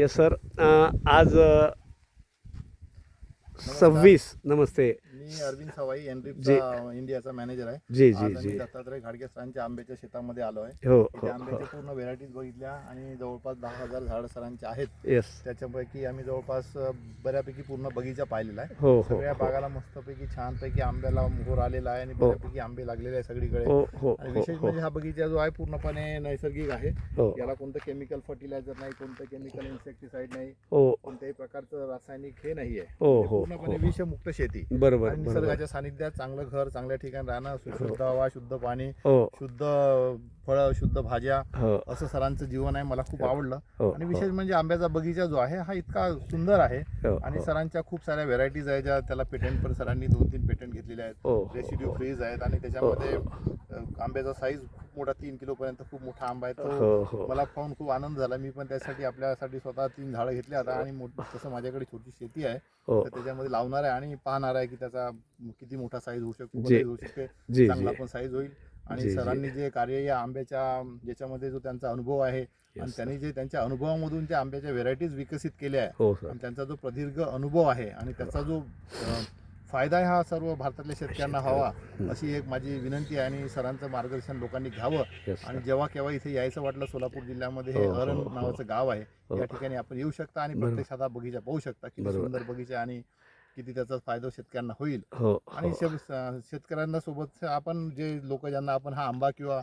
Yes sir. आज 26 नमस्ते. मी अरविंद सवाई जी. एनड्रीपचा इंडियाचा manager आहे. जी आज जी आम्ही जी. दत्तात्रय घाडगे सरांच्या आंब्याच्या शेतामध्ये आलो आहे. हो इथे हो आंब्याचे हो. पूर्ण व्हेरायटीज बघितल्या आणि जवळपास 10,000 झाड सरांचे आहेत. येस. त्याच्यापैकी आम्ही जवळपास बऱ्यापैकी पूर्ण बगीचा पाहिलेला आहे. हो हो सगळ्या हो बागाला मस्तपैकी छानपैकी आंब्याला मोहर आलेला आहे आणि हो. बऱ्यापैकी आंबे लागलेले आहे सगळीकडे. हो हो आणि हो विशेष हो म्हणजे हा बगीचा जो आहे पूर्णपणे नैसर्गिक आहे. हो याला कोणतं केमिकल फर्टिलायझर नाही, कोणतं केमिकल इन्सेक्टिसाइड नाही, हो कोणत्याही प्रकारचं रासायनिक हे नाही आहे. हो म्हणजे हो पूर्णपणे हो. विषमुक्त शेती बरोबर आणि बरोबर. निसर्गाच्या सानिध्यात चांगलं घर, चांगल्या ठिकाणी राहणं, शुद्ध हवा, शुद्ध पाणी, हो शुद्ध फळं, शुद्ध भाज्या, हो असं सरांचं जीवन आहे. मला खूप आवडलं. हो आणि विशेष म्हणजे आंब्याचा बगीचा जो आहे हा इतका सुंदर आहे हो आणि सरांच्या खूप साऱ्या व्हेरायटीज आहेत ज्या त्याला पेटंट पण सरांनी 2-3 पेटंट घेतलेले आहेत. हो रेसिड्यू फ्रीज आहेत आणि त्याच्यामध्ये आंब्याचा साईज खूप मोठा 3 किलोपर्यंत खूप मोठा आंबा आहे. तो हो हो मला पाहून खूप आनंद झाला. मी पण त्यासाठी आपल्यासाठी स्वतः 3 झाडं घेतली आता आणि तसं माझ्याकडे छोटी शेती आहे हो. तर त्याच्यामध्ये लावणार आहे आणि पाहणार आहे की त्याचा किती मोठा साईज होऊ शकतो, जी. कधी होऊ शकते, जी चांगला जी पण साईज होईल. आणि जी जी. सरांनी जे कार्य या आंब्याच्या ज्याच्यामध्ये जो त्यांचा अनुभव आहे आणि Yes, त्यांनी जे त्यांच्या अनुभवामधून त्या आंब्याच्या व्हेरायटीज विकसित केल्या आहे हो सर. आणि त्यांचा जो प्रदीर्घ अनुभव आहे आणि त्याचा जो फायदा आहे हा सर्व भारतातल्या शेतकऱ्यांना व्हावा अशी एक माझी विनंती आहे. आणि सरांचं मार्गदर्शन लोकांनी घ्यावं. Yes, आणि sir. जेव्हा केव्हा इथे यायचं वाटलं, सोलापूर जिल्ह्यामध्ये हे हो, हो, अरण हो. नावाचं गाव आहे. हो. या ठिकाणी आपण येऊ शकता आणि बरोबर. प्रत्यक्षात हा बगीचा पाहू शकता. किती बरोबर. सुंदर बगीचा आहे आणि किती त्याचा फायदा शेतकऱ्यांना होईल. हो आणि हो शेतकऱ्यांना सोबत आपण जे लोक ज्यांना आपण हा आंबा किंवा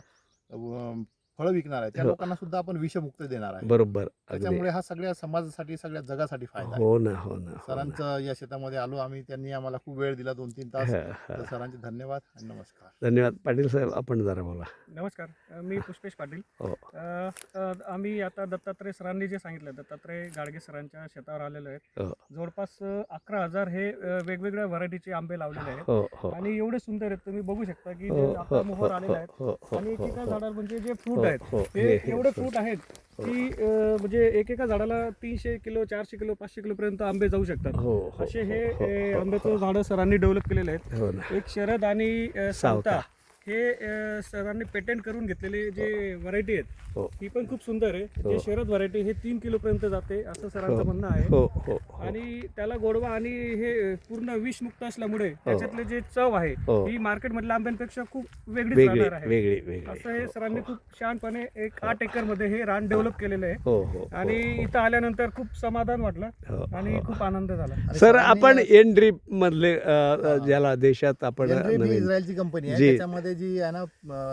फळं विकणार आहे त्या हो. लोकांना सुद्धा आपण विषमुक्त देणार आहे. बरोबर. अगदी. त्याच्यामुळे हा सगळ्या समाजासाठी, सगळ्या जगासाठी फायदा आहे. हो ना हो ना हो ना. सरांचं या शेतामध्ये आलो आम्ही, त्यांनी आम्हाला खूप वेळ दिला, 2-3 तास. हा, तर हा. सरांचे धन्यवाद आणि नमस्कार. धन्यवाद. पाटील साहेब आपण जरा बोला. नमस्कार. मी पुष्पेश पाटील. हो आम्ही आता दत्तात्रय सरांनी जे सांगितलं, दत्तात्रय गाडगे सरांच्या शेतावर आलेलो आहेत. हो जवळपास 11,000 हे वेगवेगळ्या व्हरायटीचे आंबे लावलेले आहेत हो हो आणि एवढे सुंदर आहेत, तुम्ही बघू शकता की हो जे हो आता मोहर आलेले आहेत. हो हो आणि हो एकेका हो झाडावर म्हणजे जे फ्रूट हो, आहेत हो. ते हे एवढे fruit. फ्रूट आहेत की म्हणजे एकेका झाडाला 300 किलो, 400 किलो, 500 किलो पर्यंत आंबे जाऊ शकतात. हो हो असे हे हो, हो, आंब्याचं झाडं सरांनी डेव्हलप केलेले आहेत. हो ना. एक शरद आणि सावता. सावता हे सरांनी पेटेंट करून घेतलेले जे व्हरायटी आहेत हो ही पण खूप सुंदर आहे. हो. जे शरद व्हरायटी हे 3 किलो पर्यंत जाते असं सरांचं म्हणणं आहे. हो हो हो आणि त्याला गोडवा आणि हे पूर्ण विषमुक्त असल्यामुळे त्याच्यातले जे चव आहे हो. ही मार्केटमधल्या आंब्यांपेक्षा खूप वेगळीच वेगळी राहणार आहे. वेगळी वेगळी. असं हे हो, सरांनी हो. खूप छानपणे एक 8 एकर मध्ये हे रान डेव्हलप केलेलं आहे. हो हो आणि इथं आल्यानंतर खूप समाधान वाटलं हो, आणि हो. खूप आनंद झाला. आणि सर सरांनी आपण एन ड्रीप मधले ज्याला देशात आपण एनड्रीप ही नवीन इस्रायलची कंपनी आहे. जी. त्याच्यामध्ये जी आहे ना,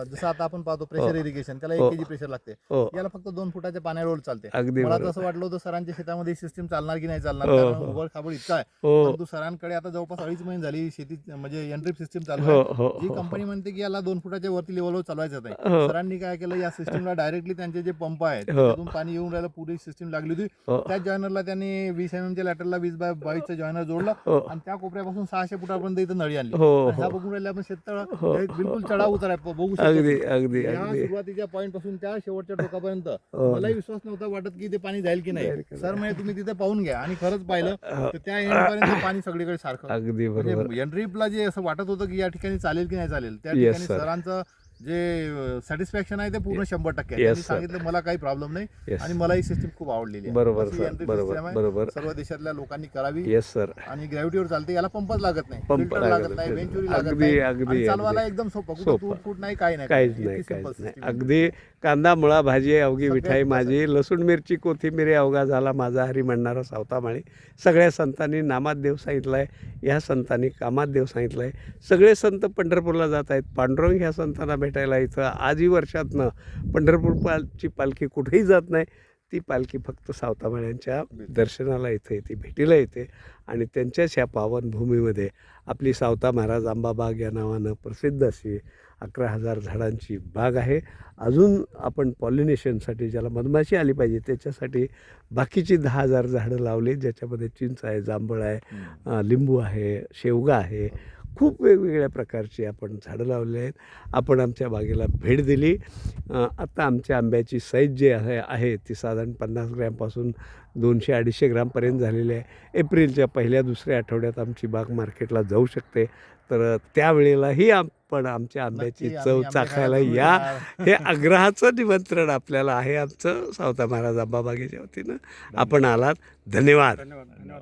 जसं आता आपण पाहतो प्रेशर इरिगेशन, त्याला 1 हो. केजी प्रेशर लागते. हो याला फक्त 2 फुटाच्या पाण्यावर चालते. अगदी मला बरोबर. तसं वाटलं होतं सरांच्या शेतामध्ये सिस्टीम चालणार की नाही चालणार, हो, कारण हो. उबड खाबड इतका आहे. हो परंतु सरांकडे आता जवळपास 2.5 महिने झाली शेती म्हणजे एनड्रीप सिस्टीम चालू हो आहे. हो जी हो, कंपनी म्हणते की याला 2 फुटाच्या वरती लेवलवर चालवायचं नाही. हो. सरांनी काय केलं, या सिस्टीमला डायरेक्टली त्यांचे जे पंप आहेत हो. त्यातून पाणी येऊन राहिलं, पुरी सिस्टीम लागली होती. हो. त्याच जॉयनरला त्यांनी 20 mm च्या लॅटरला 20x22 जॉयनर जोडलं हो. आणि त्या कोपऱ्यापासून 600 फुटापर्यंत इथं नळी आणली. हो, आणि ह्या हो. बघून राहिले आपण शेततळ, हो, हे बिलकुल चढाव उतार आहे, बघू शकतो अगदी तुम्ही. अगदी या अगदी. सुरुवातीच्या पॉईंट पासून त्या शेवटच्या टोकापर्यंत हो. मलाही विश्वास नव्हता वाटत की ते पाणी जाईल की जाईल नाही. की सर म्हणजे तुम्ही तिथे पाहून घ्या आणि खरंच पाहिलं हो. तर त्या एंडपर्यंत पाणी सगळीकडे सारखं. अगदी बरोबर. म्हणजे एनड्रीपला जे असं वाटत होतं की या ठिकाणी चालेल की नाही चालेल, त्या Yes, ठिकाणी sir. सरांचं जे सॅटिस्फॅक्शन आहे ते पूर्ण 100% आहे. Yes, त्यांनी sir. सांगितलं मला काही प्रॉब्लेम नाही Yes. आणि मला ही सिस्टीम खूप आवडलेली आहे. बरोबर अशी सर, NDRIP बरोबर system आहे. बरोबर. सर्व देशातल्या लोकांनी करावी. Yes sir. आणि ग्रॅव्हिटीवर चालते, याला पंपच लागत नाही, पंप फिल्टर लागत नाही, वेंचुरी लागत अगदी नाही अगदी आणि चालवायला अगदी. एकदम सोपं, कुठं सोपं. तूट फूट नाही, काही नाही, काहीच इतकी नाही simple काहीच नाही. system आहे. अगदी कांदा मुळा भाजी अवघी सगळ्यात मिठाई best माझी, आहे. लसूण मिरची कोथिंबीर अवघा झाला माझा हरी म्हणणारा सावतामाळी. सगळ्या संतांनी नामात देव सांगितलं आहे, ह्या संतांनी कामात देव सांगितलं आहे. सगळे संत पंढरपूरला जात आहेत. पांडुरंग ह्या संतांना भेटायला इथं आजही वर्षातनं पंढरपूरची पालखी कुठेही जात नाही. ती पालखी फक्त सावतामाळ्यांच्या दर्शनाला इथे येते, भेटीला येते. आणि त्यांच्याच ह्या पावनभूमीमध्ये आपली सावता महाराज आंबा बाग या नावानं प्रसिद्ध अशी 11,000 झाडांची बाग आहे. अजून आपण पॉलिनेशनसाठी, ज्याला मधमाशी आली पाहिजे त्याच्यासाठी बाकीची 10,000 झाडं लावली, ज्याच्यामध्ये चिंच आहे, जांभळ आहे, लिंबू आहे, शेवगा आहे, खूप वेगवेगळ्या प्रकारची आपण झाडं लावलेली आहेत. आपण आमच्या बागेला भेट दिली. आता आमच्या आंब्याची साईज जी आहे ती साधारण 50 ग्रॅमपासून 200-250 ग्रामपर्यंत झालेली आहे. एप्रिलच्या पहिल्या दुसऱ्या आठवड्यात आमची बाग मार्केटला जाऊ शकते. तर त्यावेळेलाही आपण आमच्या आंब्याची नक्की चव आम्ही आंबे चाखायला खायला या. जरूर हे आग्रहाचं निमंत्रण आपल्याला आहे आमचं सावता महाराज आंबा बागेच्या वतीनं. आपण आलात. धन्यवाद. धन्यवाद. धन्यवाद.